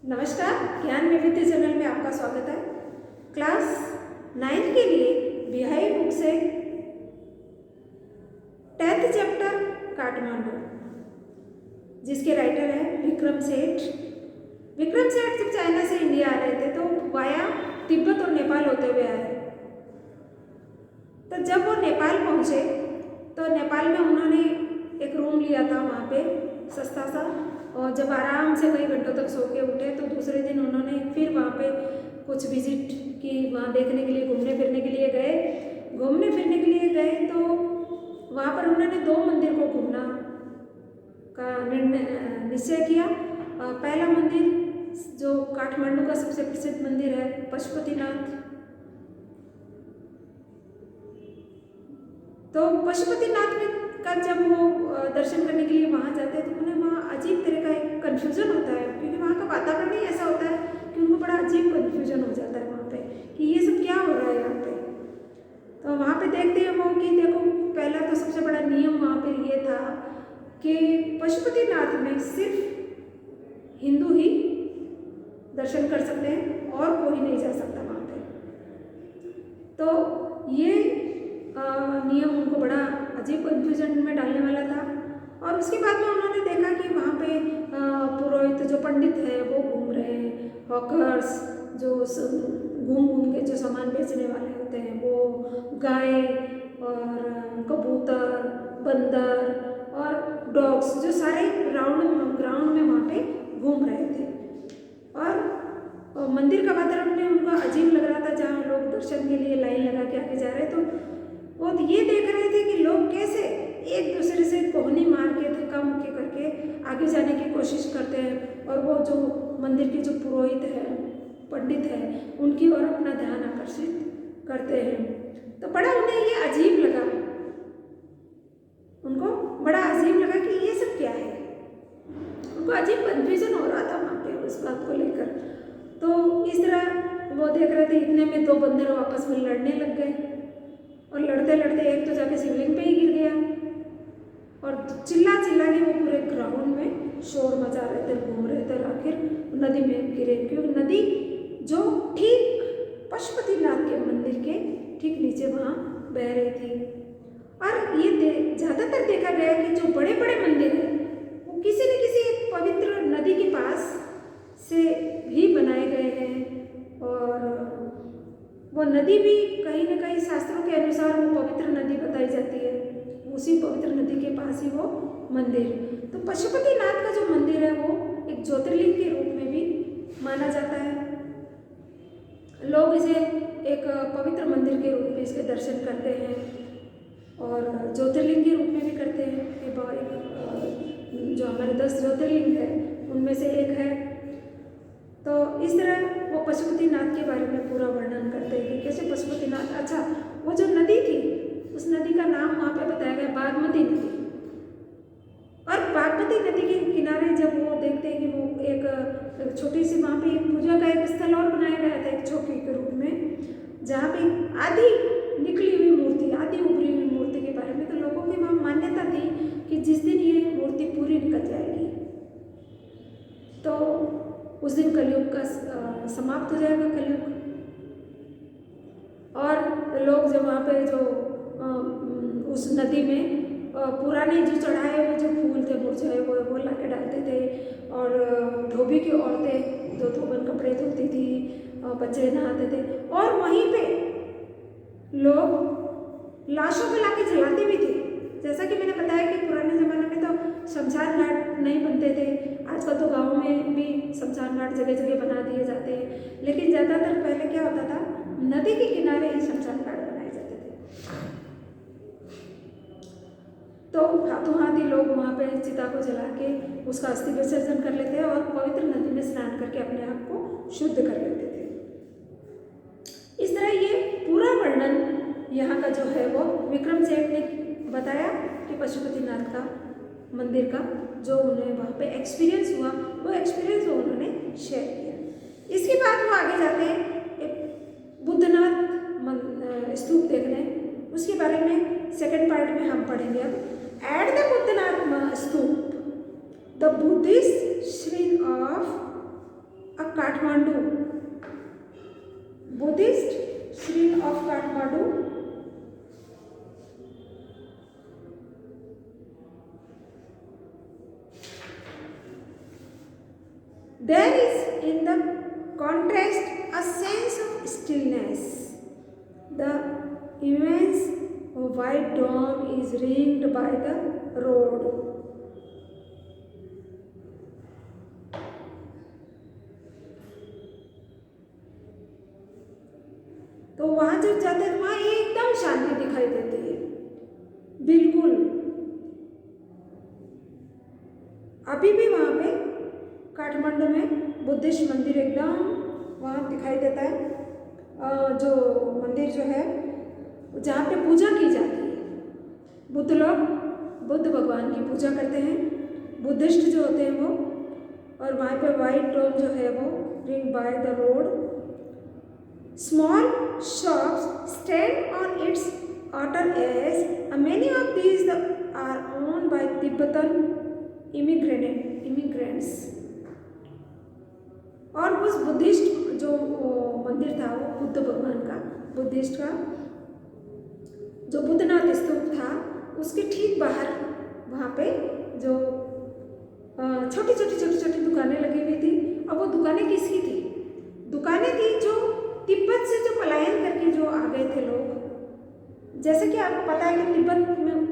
नमस्कार, ज्ञान वैविध्य चैनल में आपका स्वागत है। क्लास 9 के लिए बिहाई बुक से 10th चैप्टर काठमांडू, जिसके राइटर है विक्रम सेठ। विक्रम सेठ जब चाइना से इंडिया आ रहे थे तो वाया तिब्बत और नेपाल होते हुए आए। तो जब वो नेपाल पहुंचे तो नेपाल में उन्होंने एक रूम लिया था वहाँ पे सस्ता सा, और जब आराम से कई घंटों तक सो के उठे तो दूसरे दिन उन्होंने फिर वहाँ पे कुछ विजिट की, वहाँ देखने के लिए घूमने फिरने के लिए गए। घूमने फिरने के लिए गए तो वहाँ पर उन्होंने 2 मंदिर को घूमना का निश्चय किया। पहला मंदिर जो काठमांडू का सबसे प्रसिद्ध मंदिर है पशुपतिनाथ, तो पशुपतिनाथ में का जब वो दर्शन करने के लिए वहाँ जाते हैं तो उन्हें वहाँ अजीब तरह का एक कन्फ्यूज़न होता है, क्योंकि वहाँ का वातावरण ही ऐसा होता है कि उनको बड़ा अजीब कन्फ्यूजन हो जाता है वहाँ पे कि ये सब क्या हो रहा है यहाँ पे। तो वहाँ पे देखते हैं वो कि देखो, पहला तो सबसे बड़ा नियम वहाँ पे ये था कि पशुपतिनाथ में सिर्फ हिंदू ही दर्शन कर सकते हैं और कोई नहीं जा सकता वहाँ पे। तो ये नियम उनको बड़ा अजीब कन्फ्यूजन में डालने वाला था। और उसके बाद में उन्होंने देखा कि वहाँ पे पुरोहित जो पंडित है वो घूम रहे हैं, हॉकर्स जो घूम घूम के जो सामान बेचने वाले होते हैं वो गाय और कबूतर, बंदर और डॉग्स जो सारे ग्राउंड में वहाँ पे घूम रहे थे। और मंदिर का वातावरण उनका अजीब लग रहा था, जहाँ लोग दर्शन के लिए लाइन लगा के आगे जा रहे। तो वो ये देख रहे थे कि लोग कैसे एक दूसरे से कोहनी मार के धक्का मुक्की करके आगे जाने की कोशिश करते हैं, और वो जो मंदिर के जो पुरोहित है, पंडित है, उनकी ओर अपना ध्यान आकर्षित करते हैं। तो बड़ा उन्हें ये अजीब लगा, उनको बड़ा अजीब लगा कि ये सब क्या है। उनको अजीब कन्फ्यूजन हो रहा था वहाँ पे उस बात को लेकर। तो इस तरह वो देख रहे थे, इतने में 2 बंदर आपस में लड़ने लग गए, और लड़ते लड़ते एक तो जाके शिवलिंग पे ही गिर गया, और चिल्ला चिल्ला के वो पूरे ग्राउंड में शोर मचा रहे थे, घूम रहे थे, और आखिर नदी में गिरे, क्योंकि नदी जो ठीक पशुपतिनाथ के मंदिर के ठीक नीचे वहाँ बह रही थी। और ये ज़्यादातर देखा गया कि जो बड़े बड़े मंदिर हैं वो किसी न किसी एक पवित्र नदी के पास से भी बनाए गए हैं, और वो नदी भी कहीं न कहीं शास्त्रों के अनुसार वो पवित्र नदी बताई जाती है, उसी पवित्र नदी के पास ही वो मंदिर। तो पशुपतिनाथ का जो मंदिर है वो एक ज्योतिर्लिंग के रूप में भी माना जाता है। लोग इसे एक पवित्र मंदिर के रूप में इसके दर्शन करते हैं, और ज्योतिर्लिंग के रूप में भी करते हैं कि जो हमारे 10 ज्योतिर्लिंग है उनमें से एक है। तो इस तरह वो पशुपतिनाथ के बारे में पूरा वर्णन करते हैं कि कैसे पशुपतिनाथ, अच्छा वो जो नदी थी उस नदी का नाम वहाँ पे बताया गया बागमती नदी। और बागमती नदी के किनारे जब वो देखते हैं कि वो एक छोटी सी वहाँ पे पूजा का एक स्थल और बनाया गया था एक चौकी के रूप में, जहाँ पे आधी निकली हुई मूर्ति, आधी उभरी हुई मूर्ति के बारे में, तो लोगों की वहाँ मान्यता थी कि जिस दिन ये मूर्ति पूरी निकल जाएगी तो उस दिन कलयुग का समाप्त हो जाएगा कलयुग। और लोग जब वहाँ पे जो उस नदी में पुराने जो चढ़ाए हुए जो फूल थे मुरझाए हुए वो ला के डालते थे, और धोबी की औरतें जो धोबन कपड़े धोती थी, बच्चे नहाते थे, और वहीं पे लोग लाशों को ला के जलाते भी थे। जैसा कि मैंने बताया कि पुराने ज़माने में तो शमशान घाट नहीं बनते थे, आजकल तो गाँव में भी शमशान घाट जगह जगह बना दिए जाते हैं, लेकिन ज़्यादातर पहले क्या होता था, नदी के किनारे ही शमशान घाट बनाए जाते थे। तो हाथों हाथ ही लोग वहाँ पे चिता को जला के उसका अस्थि विसर्जन कर लेते हैं और पवित्र नदी में स्नान करके अपने आप को शुद्ध कर लेते थे। इस तरह ये पूरा वर्णन यहाँ का जो है वो विक्रम सेठ ने बताया कि पशुपतिनाथ का मंदिर का जो उन्हें वहाँ पे एक्सपीरियंस हुआ, वो एक्सपीरियंस वो उन्होंने शेयर किया। इसके बाद वो आगे जाते हैं एक बुद्धनाथ स्तूप देखने, उसके बारे में सेकंड पार्ट में हम पढ़ेंगे। अब at the Boudhanath stupa the Buddhist shrine of a Kathmandu, Buddhist shrine of Kathmandu. There is in the contrast a sense of stillness. The immense white dome is ringed by the road. तो वहाँ जब जाते हैं वहाँ एकदम शांति दिखाई देती है, बिल्कुल। अभी भी वहाँ पे काठमांडू में बुद्धिस्ट मंदिर एकदम वहाँ दिखाई देता है। जो मंदिर जो है जहाँ पे पूजा की जाती है, बुद्ध लोग बुद्ध भगवान की पूजा करते हैं, बुद्धिस्ट जो होते हैं वो। और वहाँ पे वाइट डोम जो है वो ring by the road. Small shops stand on its outer edge. Many of these are owned by Tibetan immigrants. और उस बुद्धिस्ट जो मंदिर था वो बुद्ध भगवान का, बुद्धिस्ट का जो बुद्धनाथ स्तूप था, उसके ठीक बाहर वहाँ पे जो छोटी छोटी दुकानें लगी हुई थी। अब वो दुकानें किसकी थी? दुकानें थी जो तिब्बत से जो पलायन करके जो आ गए थे लोग। जैसे कि आपको पता है कि तिब्बत में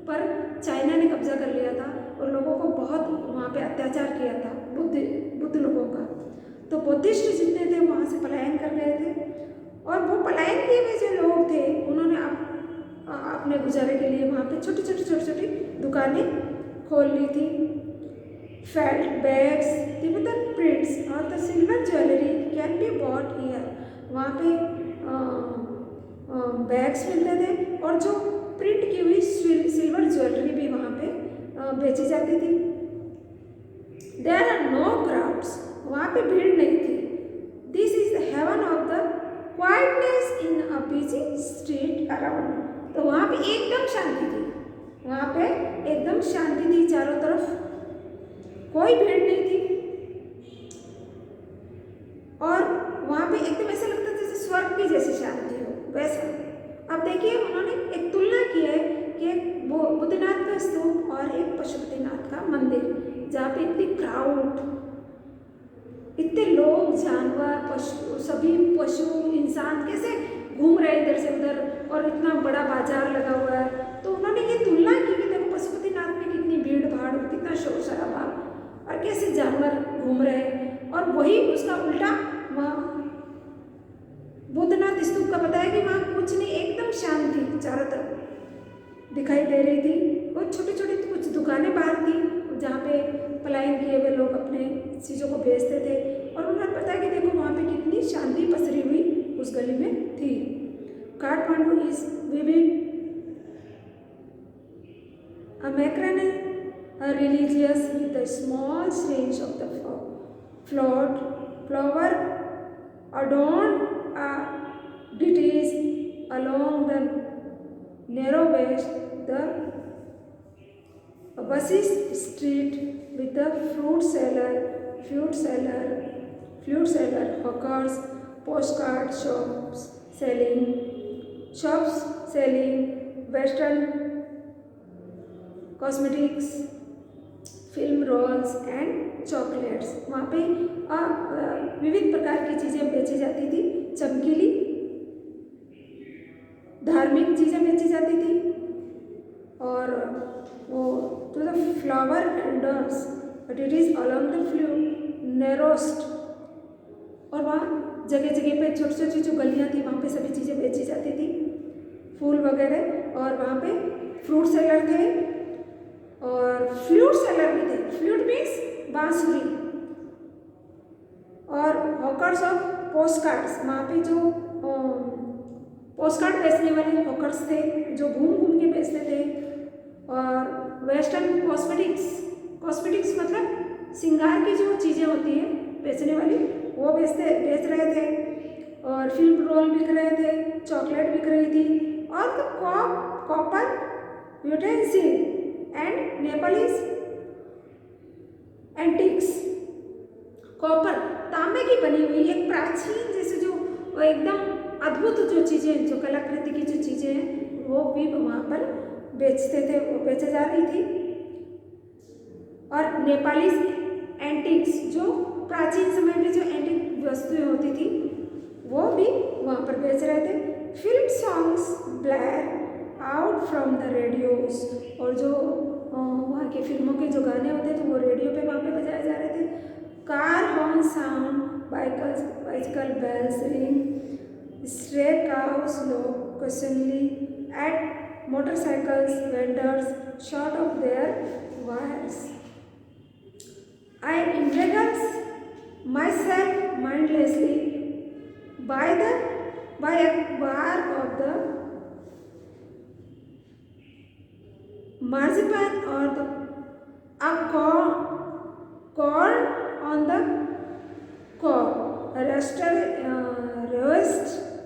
पर चाइना ने कब्जा कर लिया था और लोगों को बहुत वहाँ पे अत्याचार किया था, बुद्ध लोगों का। तो बुद्धिस्ट जितने थे वहाँ से पलायन कर गए थे, और वो पलायन किए हुए जो लोग थे उन्होंने अपने गुजारे के लिए वहाँ पे छोटी छोटी दुकानें खोल ली थी। फेल्ट बैग्स, तिब्बतन प्रिंट्स और the silver jewellery can be bought here. वहाँ पे बैग्स मिलते थे और जो प्रिंट की हुई सिल्वर ज्वेलरी भी वहाँ पे बेची जाती थी। देयर आर नो क्राउड्स, वहाँ पे भीड़ नहीं थी। This is the haven of the quietness in a busy street around. तो वहाँ पे एकदम शांति थी, वहाँ पे एकदम शांति थी, चारों तरफ कोई भीड़ नहीं थी। और वहाँ पे एकदम ऐसा लगता था जैसे स्वर्ग की जैसी शांति हो, वैसा। अब देखिए उन्होंने एक तुलना की है कि एक बुद्धनाथ का स्तूप और एक पशुपतिनाथ का मंदिर, जहाँ पे इतनी क्राउड, इतने लोग, जानवर, पशु, सभी पशु, इंसान कैसे घूम रहे इधर से उधर, और इतना बड़ा बाजार लगा हुआ है। तो उन्होंने ये तुलना की कि देखो पशुपतिनाथ में कितनी भीड़ भाड़, कितना शोर शराबा, और कैसे जानवर घूम रहे हैं। और वही उसका उल्टा वहाँ बुद्धनाथ स्तूप का बताया कि वहाँ कुछ नहीं, एकदम शांति चारों तरफ दिखाई दे रही थी। और छोटी छोटी कुछ दुकानें बाहर थी जहाँ पे पलायन किए हुए लोग अपने चीज़ों को बेचते थे। और उन्होंने बताया कि देखो वहाँ पे कितनी शांति पसरी हुई उस गली में थी। Kathmandu is vivid a macrame religious with a small range of the flower adorned deities along the narrow waist, the busy street with the fruit seller, hawkers, postcard shops selling western cosmetics, film rolls and chocolates। वहाँ पे विविध प्रकार की चीज़ें बेची जाती थी, चमकीली धार्मिक चीज़ें बेची जाती थी। और वो तो the flower enders but it is along the narrowest. और वहाँ जगह जगह पे छोटी छोटी जो गलियाँ थी वहाँ पे सभी चीज़ें बेची जाती थी, फूल वगैरह। और वहाँ पे फ्रूट सेलर थे और फ्लूट सेलर भी थे। फ्लूट मीन्स बांसुरी। और हॉकर्स ऑफ पोस्टकार्ड्स, वहाँ पे जो पोस्टकार्ड बेचने वाले हॉकर्स थे जो घूम घूम के बेचते थे। और वेस्टर्न कॉस्मेटिक्स मतलब श्रृंगार की जो चीज़ें होती हैं बेचने वाली, वो बेच रहे थे। और फिल्म रोल बिक रहे थे, चॉकलेट बिक रही थी। और the copper utensil and Nepalese antics, copper तांबे तांबे की बनी हुई एक प्राचीन जैसे जो एकदम अद्भुत जो चीज़ें, जो कलाकृति की जो चीज़ें हैं वो भी वहाँ पर बेचते थे, वो बेचे जा रही थी। और नेपाली एंटिक्स, जो प्राचीन समय में जो एंटिक वस्तुएं होती थी वो भी वहाँ पर बेच रहे थे। Film songs Blair out from the radios, और जो वहाँ की फिल्मों के जो गाने होते थे वो रेडियो पे वहाँ पे बजाए जा रहे थे। Car horn sound, bicycle bells ring, stray cows locationally at motorcycles vendors short of their wires. I indulge myself mindlessly by a bar of the marzipan or a corn on the cob,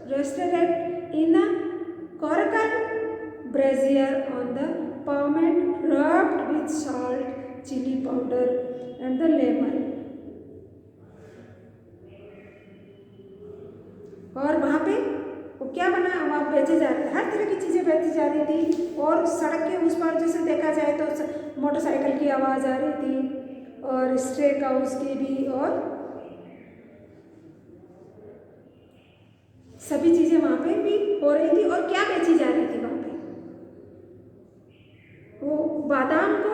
roasted in a coracle brazier on the pavement, rubbed with salt, chili powder and the lemon. और वहाँ पे वो क्या बना, वहाँ बेचे जा रहे थे, हर तरह की चीज़ें बेची जा रही थी। और सड़क के उस पार जैसे देखा जाए तो मोटरसाइकिल की आवाज़ आ रही थी और स्ट्रे काउस की भी, और सभी चीज़ें वहाँ पे भी हो रही थी। और क्या बेची जा रही थी वहाँ पे, वो बादाम को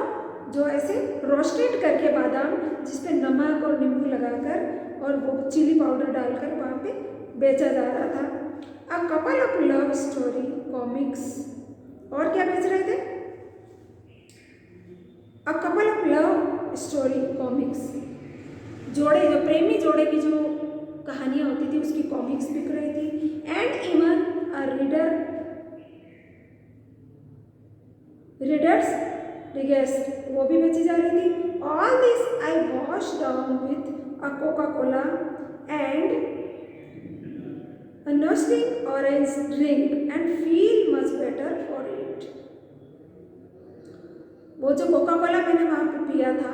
जो ऐसे रोस्टेड करके बादाम जिसपे नमक और नींबू लगाकर और वो चिली पाउडर डालकर वहाँ पे बेचा जा रहा था। A couple of love story comics, और क्या बेच रहे थे, a couple of love story comics, जोड़े जो प्रेमी जोड़े की जो कहानियाँ होती थी उसकी कॉमिक्स बिक रही थी। एंड इवन अ रीडर्स डिगेस्ट, वो भी बेची जा रही थी। All this I wash down with a Coca Cola and a nourishing orange drink and feel much better for it. वो जो कोका कोला मैंने वहाँ पे पिया था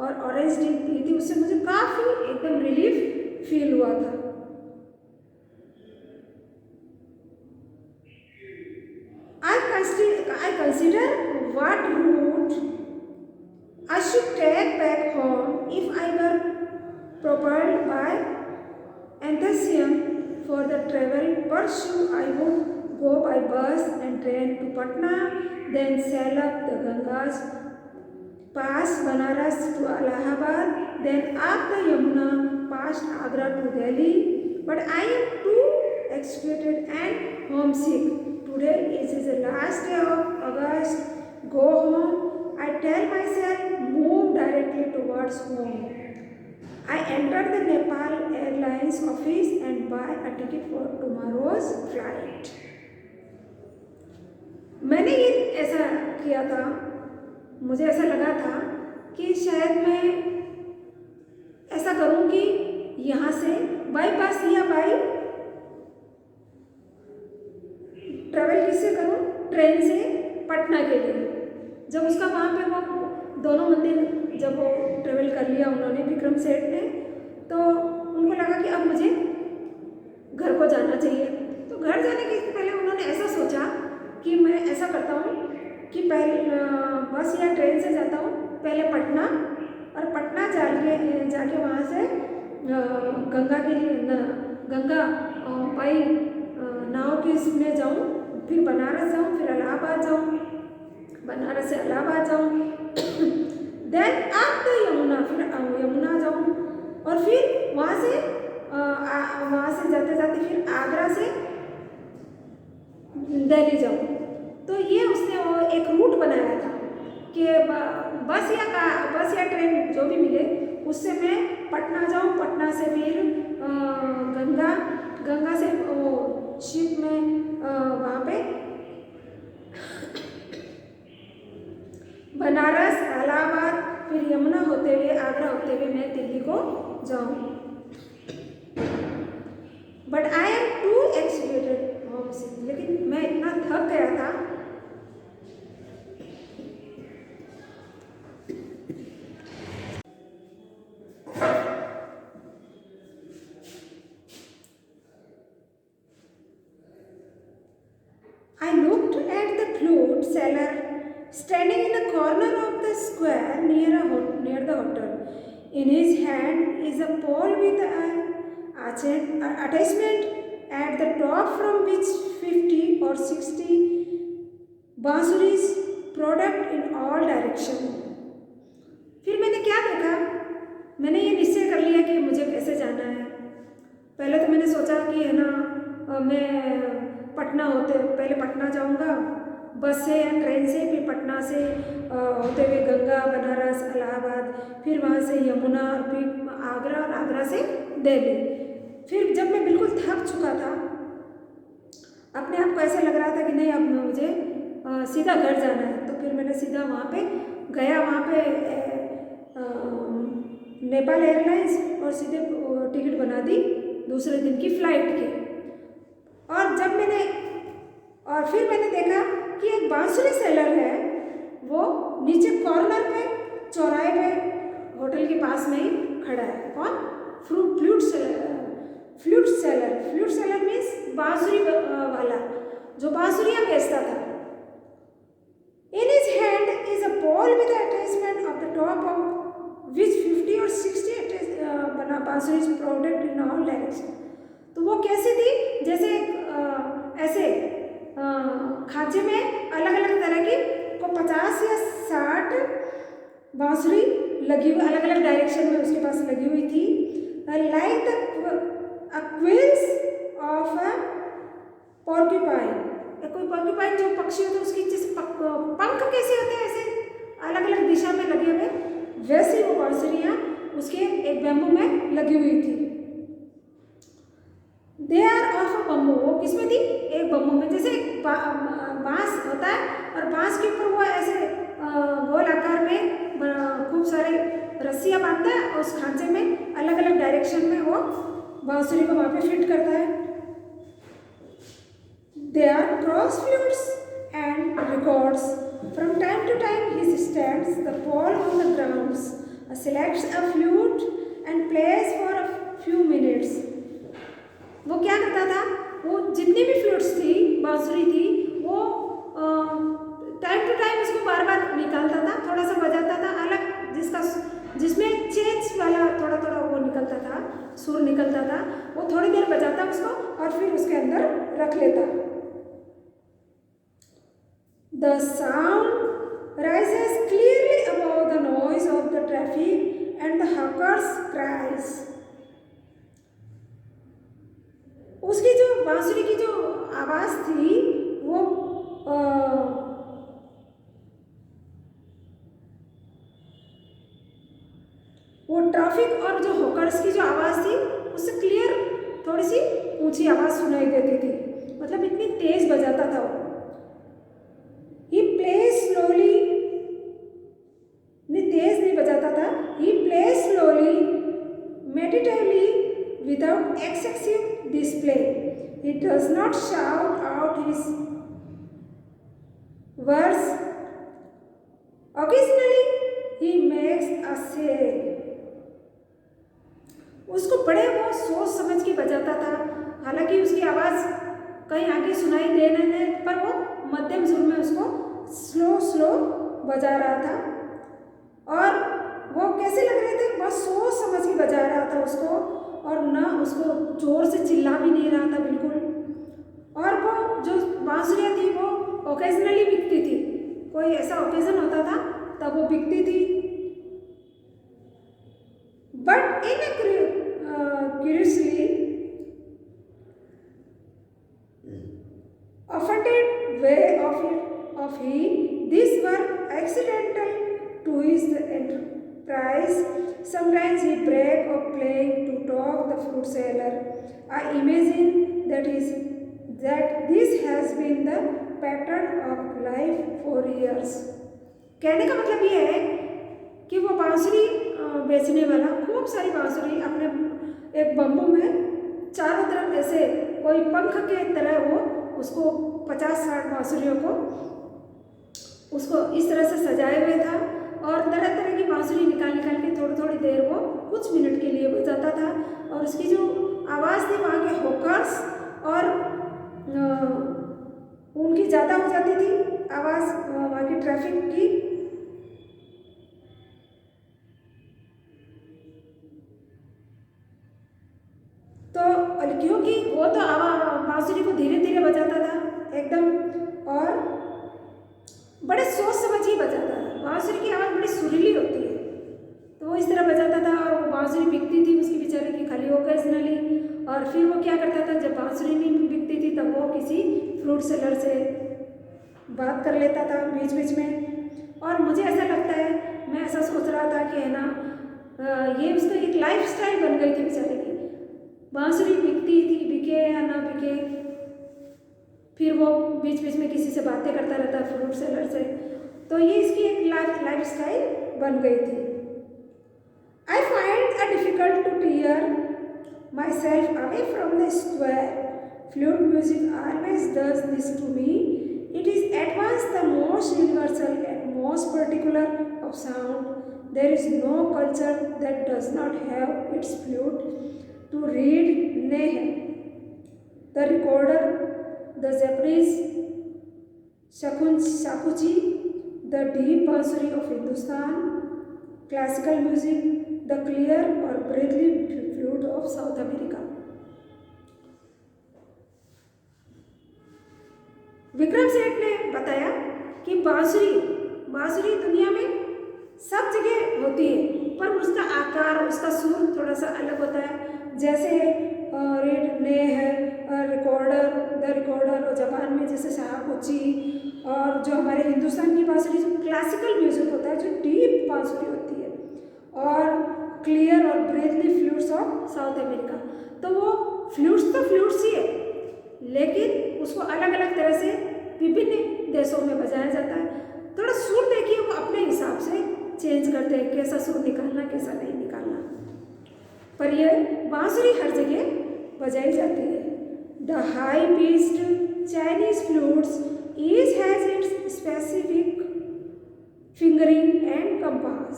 और ऑरेंज ड्रिंक पी थी उससे मुझे काफ़ी एकदम रिलीफ फील हुआ था। I consider what route I should take back home if I were propelled by enthusiasm for the travel pursue. I would go by bus and train to Patna, then sail up the Gangas, pass Banaras to Allahabad, then up the Yamuna, past Agra to Delhi. But I am too exhausted and homesick. Today is the last day of August. Go home. I tell myself, move directly towards home. I enter the Nepal Airlines office and buy a ticket for tomorrow's flight. मैंने ये ऐसा किया था, मुझे ऐसा लगा था कि शायद मैं ऐसा करूं कि यहाँ से बाई बस या बाई ट्रैवल किससे करूं, ट्रेन से पटना के लिए। जब उसका वहाँ पे वो दोनों मंदिर जब वो ट्रेवल कर लिया उन्होंने, विक्रम सेठ ने, तो उनको लगा कि अब मुझे घर को जाना चाहिए। तो घर जाने के पहले उन्होंने ऐसा सोचा कि मैं ऐसा करता हूँ कि पहले बस या ट्रेन से जाता हूँ पहले पटना, और पटना जाके वहाँ से गंगा के लिए गंगा पाई नाव के इसमें जाऊँ, फिर बनारस जाऊँ, फिर इलाहाबाद जाऊँ, बनारस से इलाहाबाद जाऊँ, देन अप द यमुना, फिर यमुना जाऊँ, और फिर वहाँ से जाते जाते फिर आगरा से दिल्ली जाऊँ। तो ये उसने वो एक रूट बनाया था कि बस या ट्रेन जो भी मिले उससे मैं पटना जाऊँ, पटना से फिर गंगा से वो शिप में वहाँ पे बनारस, इलाहाबाद, फिर यमुना होते हुए आगरा होते हुए मैं दिल्ली को जाऊँ। But I am to executed home sick, लेकिन मैं इतना थक गया था seller standing in a corner of the square near the hotel. In his hand is a pole with an attachment at the top from which 50 or 60 बांसुरीज product in all direction. फिर मैंने क्या देखा, मैंने ये निश्चय कर लिया कि मुझे कैसे जाना है। पहले तो मैंने सोचा कि है ना मैं पटना पहले पटना जाऊंगा बस से या ट्रेन से, फिर पटना से होते हुए गंगा, बनारस, इलाहाबाद, फिर वहाँ से यमुना और फिर आगरा और आगरा से दिल्ली। फिर जब मैं बिल्कुल थक चुका था, अपने आप को ऐसा लग रहा था कि नहीं अब मुझे सीधा घर जाना है, तो फिर मैंने सीधा वहाँ पे गया। वहाँ पे नेपाल एयरलाइंस और सीधे टिकट बना दी दूसरे दिन की फ़्लाइट की। और फिर मैंने देखा कि एक बांसुरी सेलर है, वो नीचे कॉर्नर पे चौराहे पे होटल के पास में ही खड़ा है। कौन? फ्लूट सेलर मीन्स बांसुरी वाला जो बांसुरियाँ बेचता था। In his hand is a pole with attachment of the top of which 50 or 60 बांसुरी प्रोडक्ट in all direction। तो वो कैसी थी? जैसे ऐसे खांचे में अलग अलग तरह की को 50 या 60 बांसुरी लगी हुई अलग अलग डायरेक्शन में उसके पास लगी हुई थी। Like the quills of a porcupine. कोई पोर्क्यूपाइन जो पक्षी होता है उसकी जैसे पंख कैसे होते हैं ऐसे अलग अलग दिशा में लगे हुए, वैसी वो बांसुरियाँ उसके एक बैम्बू में लगी हुई थी। They are of a bamboo. वो किसमें थी? एक बम्बू में। जैसे बांस होता है और बांस के ऊपर वो ऐसे गोल आकार में खूब सारे रस्सियाँ बांधता है और उस खांचे में अलग अलग डायरेक्शन में वो बांसुरी को वहाँ पे फिट करता है। They are cross flutes and records. From time to time he stands the pole on the grounds, selects a flute and plays for a few minutes. वो क्या करता था? वो जितनी भी फ्लूट्स थी, बांसुरी थी, वो टाइम टू टाइम उसको बार बार निकालता था, थोड़ा सा बजाता था अलग, जिसमें चेंज वाला थोड़ा थोड़ा वो निकलता था, सुर निकलता था। वो थोड़ी देर बजाता उसको और फिर उसके अंदर रख लेता। The sound rises clearly above the noise of the traffic and the hawkers' cries. उसकी जो बांसुरी की जो आवाज़ थी वो ट्रैफिक और जो हॉकर्स की जो आवाज़ थी उससे क्लियर थोड़ी सी ऊंची आवाज़ सुनाई देती थी, मतलब इतनी तेज बजाता था वो। He plays slowly, नहीं तेज नहीं बजाता था। He plays slowly, meditatively, without excessive display. He does not shout out his words. Occasionally, he makes a say. उसको बड़े वो सोच समझ के बजाता था, हालांकि उसकी आवाज़ कहीं आगे सुनाई देने पर वो मध्यम सुर में उसको स्लो बजा रहा था। और वो कैसे लग रहे थे? बस सोच समझ के बजा रहा था उसको, और ना उसको जोर से चिल्ला भी नहीं रहा था बिल्कुल। और वो जो बांसुरियाँ थी वो ओकेजनली बिकती थी, कोई ऐसा ओकेजन होता था तब वो बिकती थी। But in curiously offended way of he, these were accidental to his enterprise. Sometimes he brag of playing to talk the fruit seller. I imagine that this has been the pattern of life for years. कहने का मतलब ये है कि वो बांसुरी बेचने वाला खूब सारी बांसुरी अपने एक बम्बू में चारों तरफ ऐसे कोई पंख के तरह वो उसको 50-60 बांसुरियों को उसको इस तरह से सजाए हुए था, और तरह तरह की बांसुरी निकाल के थोड़ी देर वो कुछ मिनट के लिए बजाता था। और उसकी जो आवाज़ थी वहाँ के हॉकर्स और उनकी ज़्यादा हो जाती थी, आवाज़ वहाँ की ट्रैफिक की। तो क्योंकि वो तो बांसुरी को धीरे धीरे बजाता था एकदम, और बड़े सोच समझ ही बजाता था। बांसुरी की आवाज़ बड़ी सुरीली होती है, तो वो इस तरह बजाता था। और वो बांसुरी बिकती थी उसकी बेचारे की खाली ओकेजनली, और फिर वो क्या करता था, जब बांसुरी नहीं बिकती थी तब वो किसी फ्रूट सेलर से बात कर लेता था बीच बीच में। और मुझे ऐसा लगता है, मैं ऐसा सोच रहा था कि है ना, ये उसका एक लाइफ स्टाइल बन गई थी बेचारे की। बांसुरी बिकती थी, बिके या ना बिके, फिर वो बीच बीच में किसी से बातें करता रहता फ्रूट सेलर से। तो ये इसकी एक लाइफ स्टाइल बन गई थी। I find a difficult to tear myself away from the square. Flute music always does this to me. It is at once the most universal and most particular of sound. There is no culture that does not have its flute to read Nehem, the recorder, the Japanese shakuchi, the deep bansuri of Hindustan, classical music, the clear or breathly flute of South America. Vikram Seth ने बताया कि बांसुरी दुनिया में सब जगह होती है, पर उसका आकार, उसका सुर थोड़ा सा अलग होता है। जैसे रीड ने है, द रिकॉर्डर, और जापान में जैसे शाकुची, और जो हमारे हिंदुस्तान की बांसुरी जो क्लासिकल म्यूजिक होता है, जो डीप बांसुरी होती है, और क्लियर और ब्रेथली फ्लूट्स ऑफ साउथ अमेरिका। तो वो फ्लूट्स तो फ्लूट्स ही है, लेकिन उसको अलग अलग तरह से विभिन्न देशों में बजाया जाता है। थोड़ा सुर देखिए, वो अपने हिसाब से चेंज करते हैं, कैसा सुर निकालना, कैसा नहीं निकालना। पर ये बांसुरी हर जगह बजाई जाती है। The high pitched Chinese flutes each has its specific fingering and compass.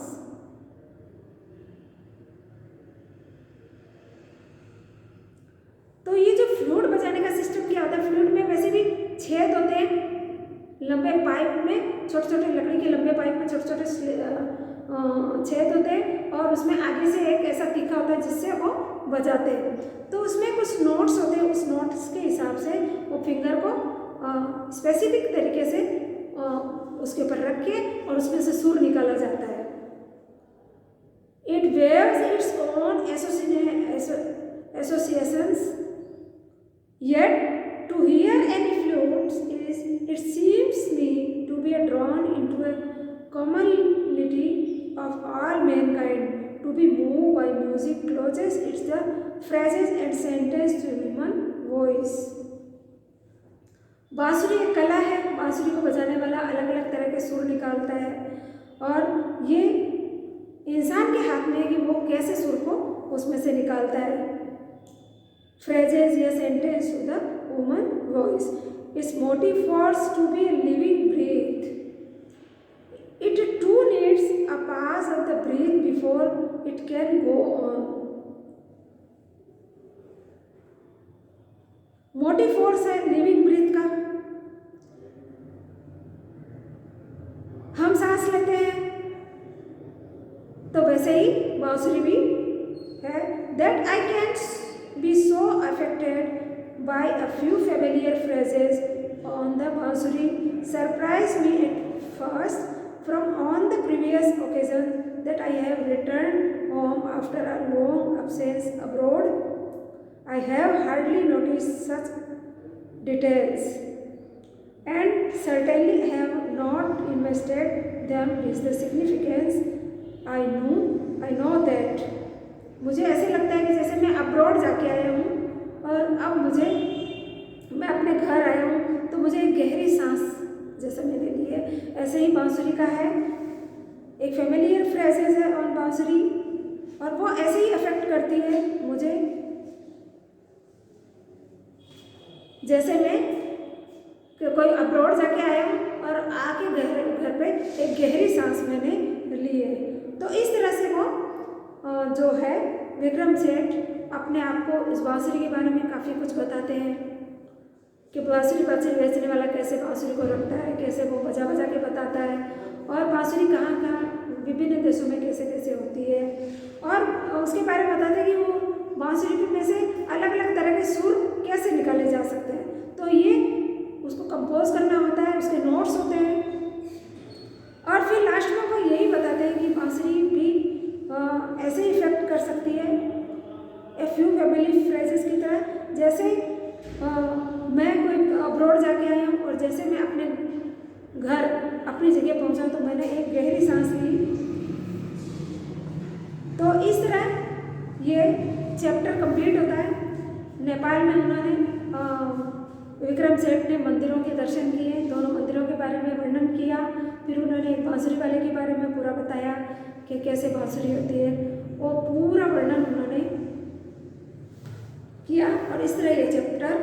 तो ये जो फ्लूट बजाने का सिस्टम क्या होता है, फ्लूट में वैसे भी छेद होते हैं लंबे पाइप में, छोटे छोटे लकड़ी के लंबे पाइप में छोटे छोटे छेद होते हैं, और उसमें आगे से एक ऐसा तीखा होता है जिससे वो बजाते हैं। तो उसमें कुछ नोट्स होते हैं, उस नोट्स के हिसाब से वो फिंगर को स्पेसिफिक तरीके से उसके ऊपर रख के और उसमें से सुर निकाला जाता है। It wears its own associations, yet to hear any flutes it seems me to be drawn into a commonality of all mankind, to be moved by music closes its the phrases and sentence to human voice. बांसुरी एक कला है, बांसुरी को बजाने वाला अलग अलग तरह के सुर निकालता है, और ये इंसान के हाथ में है कि वो कैसे सुर को उसमें से निकालता है। phrases या sentence to the human voice. Its motive was to be a living breath. It too needs a pause of the breath before it can go on. Motive force है लिविंग ब्रीथ का। हम सांस लेते हैं तो वैसे ही बांसुरी भी है। That I can be so affected by a few familiar phrases on the bansuri surprised me at first. From on the previous occasion that I have returned home after a long absence abroad, I have hardly noticed such details, and certainly have not invested them with the significance I know that. मुझे ऐसे लगता है कि जैसे मैं abroad जाके आया हूँ और अब मैं अपने घर आया हूँ, तो मुझे एक गहरी सांस जैसा मैंने ली है। ऐसे ही बांसुरी का है, एक फेमिलियर फ्रेजेस है ऑन बांसुरी, और वो ऐसे ही अफेक्ट करती है मुझे जैसे मैं कोई अब्रॉड जाके आया हूँ और आके घर पे एक गहरी सांस मैंने ली है। तो इस तरह से वो जो है विक्रम सेठ अपने आप को इस बांसुरी के बारे में काफ़ी कुछ बताते हैं। कि बांसुरी बेचने वाला कैसे बांसुरी को रखता है, कैसे वो बजा बजा के बताता है, और बांसुरी कहाँ कहाँ विभिन्न देशों में कैसे कैसे होती है, और उसके बारे में बताते हैं कि वो बांसुरी में से अलग अलग तरह के सुर कैसे निकाले जा सकते हैं। तो ये उसको कंपोज करना होता है, उसके नोट्स होते हैं, और फिर लास्ट में वो यही बताते हैं कि बांसुरी भी ऐसे इफेक्ट कर सकती है ए फ्यू फैमिली फ्रेजेस की तरह, जैसे मैं कोई अब्रॉड जाके आई हूँ और जैसे मैं अपने घर अपनी जगह पहुँचा तो मैंने एक गहरी सांस ली। तो इस तरह ये चैप्टर कंप्लीट होता है। नेपाल में उन्होंने विक्रम सेठ ने मंदिरों के दर्शन किए, दोनों मंदिरों के बारे में वर्णन किया, फिर उन्होंने एक बांसुरी वाले के बारे में पूरा बताया कि कैसे बांसुरी होती है, वो पूरा वर्णन उन्होंने किया, और इस तरह ये चैप्टर